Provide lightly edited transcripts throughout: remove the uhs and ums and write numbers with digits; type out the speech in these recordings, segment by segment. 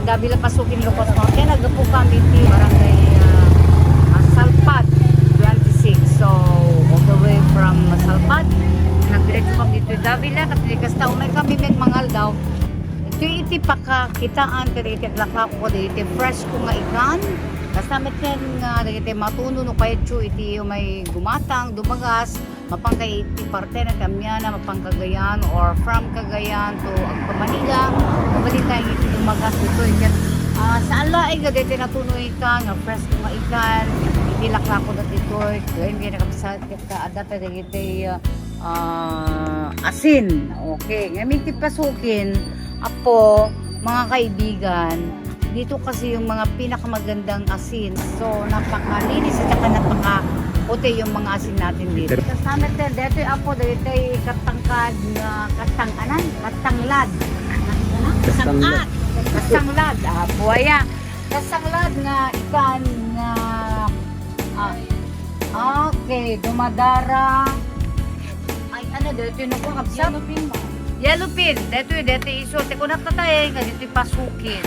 Davila Pasukin Locos Norte. Nagapo kami ti Barangay Salpat 26. So, all the way from Salpat, nagdiretso kami dito Davila. Katilikas tao may kami mangal daw. Ito iti pakakitaan kada iti laklak ko iti fresh ko nga ikan. Kasamit nga iti matuno no kaya iti may gumatang, dumagas, mapangkay iti parte na kamyana, mapangkagayan or from Cagayan to Manila. Mabalik tayo iti dumagas dito. Sa ala ay gada iti natuno ikan, nga fresh ko nga ikan. Iti laklak ko na dito. Ngayon kaya nakapasat ka iti asin. Okay. Ngayon iti pasukin. Apo, mga kaibigan, dito kasi yung mga pinakamagandang asin. So, napakalinis at saka napakaputi yung mga asin natin dito. Kasama tayo, dito yung apo, dito yung katangkad, katanglad. Kasanglad, buhaya. Kasanglad nga ikan na, okay, dumadara. Ay, ano, dito yung nakakabsap? Yellowfin, dito iso. Kung nakatay, dito pasukin.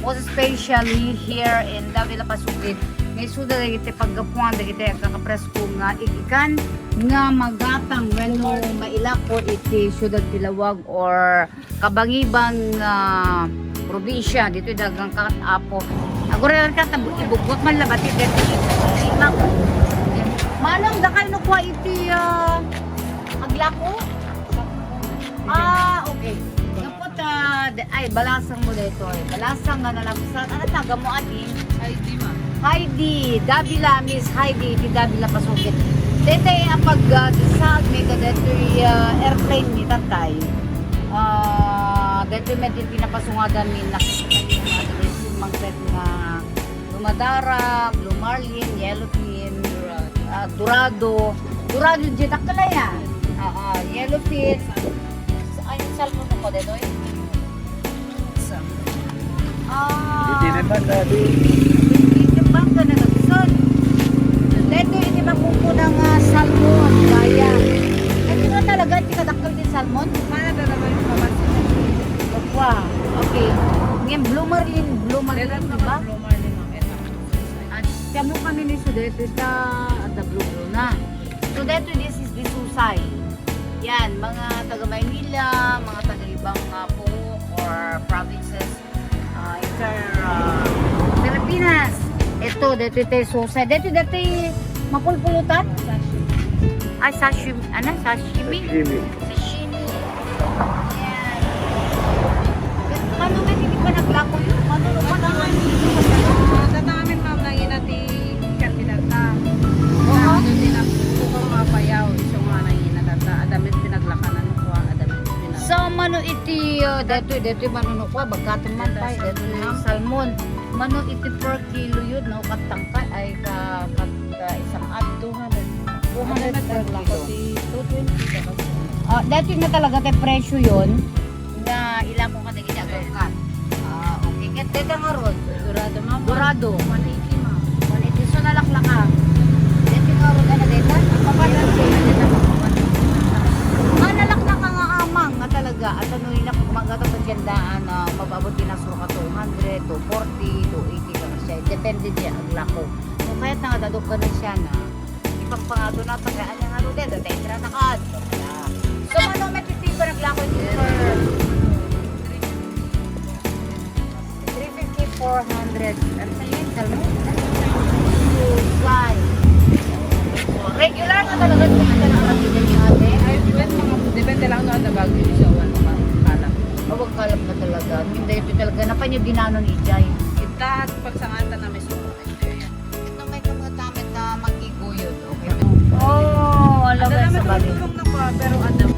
Most especially here in Davila Pasukin. Ngay suda dito paggapuan, dito kakapresko nga ikan nga magatang weno mailako iti syudad Pilawag or kabangibang probinsya. Dito dagang katapo. Agora ka ibugot man labati dito. Manang da kayo nakuha iti aglako? Okay. Kapot, ay, balasang mo dito. Balasang nga nalapsat. Ano taga mo, Adi? Heidi, ma. Heidi. Davila, Miss Heidi. Di Davila Pasukin. Dito yung pag-desag, may dito yung airplane ni Tatay. Dito may pinapasungadan ni nakikita yung mga dito mangset nga Lumadara, Blue Marlin, Yellowfin, Dorado. Dorado dyan, nakala yan. Yellowfin. Yung salmon mo dito eh? Itinipan dati. Itinipan ka na nagsun. Dito itinipan po ng salmon. Kaya. Ito nga talaga, hindi ka dakal din salmon? Mana talaga yung pamansin. Wow. Okay. Ngayon, Blue Marlin, diba? Blue Marlin ang ito. At siya mo kami ni Sudete at the Blue na. So dito, this is the Susay. Yan, mga taga Maynila, mga taga ibang po or provinces Pilipinas. Ito, dito Susay. Dito mapulpulutan? Ay, sashimi. Ano? Sashimi? Sashimi. Yan. Paano nga hindi pa naglako yun? Paano naman? Tatamin ma'am lang yun natin kandidata. Ano din ang bukang mapayaw. Iso nga na yun natata. Adamit pinaglakanan ko. Adamit pinaglakanan. So, mano iti, dito mano ko, bagkatong man tayo, dito yung salmon. Mano iti per kilo yun, no? Katangkay ay isang at 200 per kilo. 220. Dito na talaga tayo presyo yun, na ilang kong kadagin agad. Okay, dito nga ron. Dorado ma'am. Dorado. 180 ma'am. 180, so nalaklak ka. Dito nga ron, ano dito? Papalan ko na dito. Nalaklak ka nga amang nga talaga. At ano yun ako kumagato sa tiyandaan na mababot din ang suka 200, 240, 280 ka na siya. Depende din ang lako. So kahit nangadadok ka na siya na ipagpangato na tagaan niya nga rin dito. Tetra na ka. So ano may titiba naglako dito for 350, 400. Ano sa yun? Salmo? Susay. Regular na talaga kumita ng katigan ni ate. Ay, depende lang doon na bago yung isa. Ano ka? Kalam. Huwag kalap na talaga. Hindi ito talaga. Napanya ginanon ni Jai. Kita at pagsangatan na may suko. Ito may kamatamit na magiguyod. Okay. Oh, alam mo sa bali. Pero adam.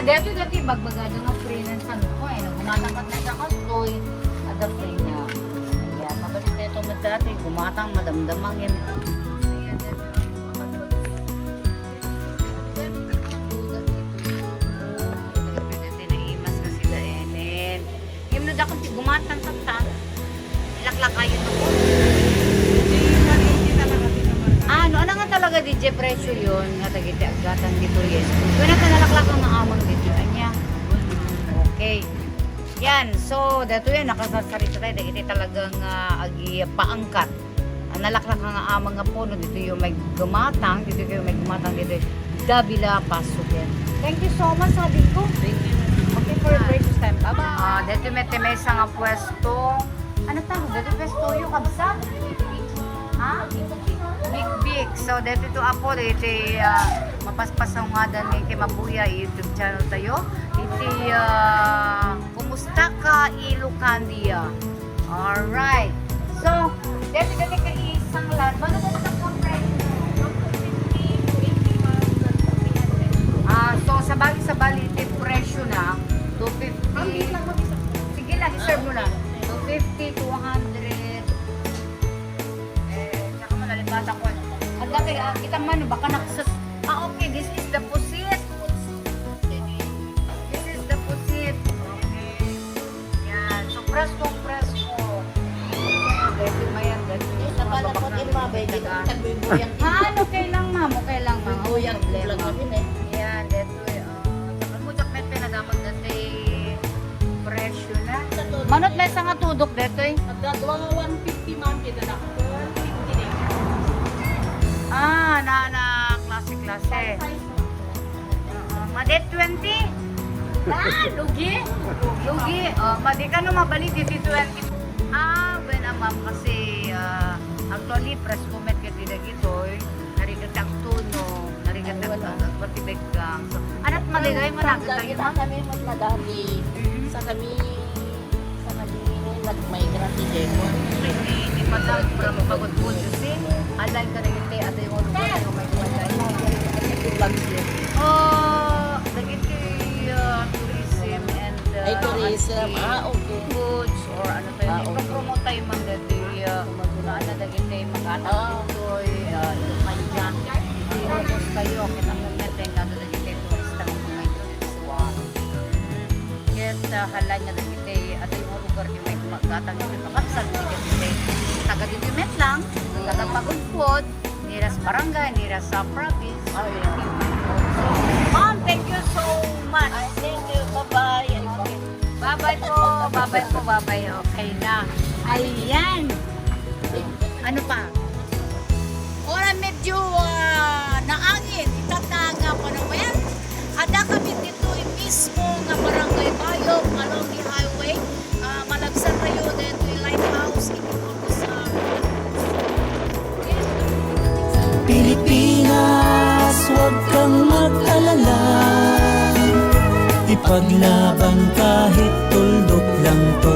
Dati bagbagada nga free ng san ko eh. Nagumatakat na sa kastoy. Ada free niya. Kaya mabalik na ito dati. Gumatang madamdamang yan. Gumatang tata. Ilaklak kayo na po. Ano nga talaga DJ presyo yun nga tagiti agatan dito yes. Kung na nalaklak ang naamang dito anya. Ayan, so dato yan nakasasarita tayo dagiti talagang agi paangkat. Nalaklak nga amang nga puno dito yung may gumatang, dito yung may gumatang dito. Davila Pasukin. Thank you so much sabi ko. Thank you. Okay for your break time. Bye-bye. Dito may isang nga pwesto. Ano tawag? Dito pwesto yung kabsa? Ha? Big Big. So dito ito apo dito mapaspasaw nga dan ni kay Mabuya YouTube channel tayo. Iti kumusta ka Ilocandia? Alright. So dito ka isang land. Ano ba sa contract? So sa bali iti presyo na 250. Sige lang, i-serve mo lang. 250 to 100. Tsaka malalimbatan ko. Ang dami, kita man, baka naksas. Okay, this is the pusit. This is the pusit. Okay. Yan. So, presko. Dito mayan, dito. Sa pala po din mabay, dito nagbibuyan. Okay lang, ma'am. Okay lang, ma'am. Buyan ko lang kami eh. Yan, dito. Saka mo, jakmet na damag dito presyo na. Manot may isang atudok dito eh. Nagdagawa nga 150 ma'am, kita na 150 din. Na klase. Madet 20. Lugi. Madi ka no mabalik dito 20. Bueno ma'am kasi actually press comment ka din dito narigat ang tuno, narigat ang patibig kang. So, anak maligay mo nagat tayo ma'am. Kami mas madami. Sa kami nag-migrate si Jeko. Hindi pa daw from pagod-pagod kasi alay ka na yung at yung ulo ko yung may kumalay. Dagiti tourism and Ay, tourism. Okay. foods or ano tayo. Okay. Ipapromote tayo man dati magunaan na dagiti mag-anak tutoy may dyan. Iropos kayo kinamumete nga doon dagiti turista ng mga ito. Yes, halay nga dagiti at yung lugar di may magatang yung pakapsal dagiti taga dito met lang taga pagudpod nira sa barangay, nira sa province. Ma'am, thank you so much. Thank you. Bye-bye. Bye-bye po. Okay na. Ayan. Ano pa? Ora medyo naangin. Itataga pa naman. Ada kami dito mismo nga barangay Bayog along the highway. Malagsan tayo dito yung lighthouse. Ito sa Pilipinas, huwag kang mag-alala. Ipaglaban kahit tuldok lang to.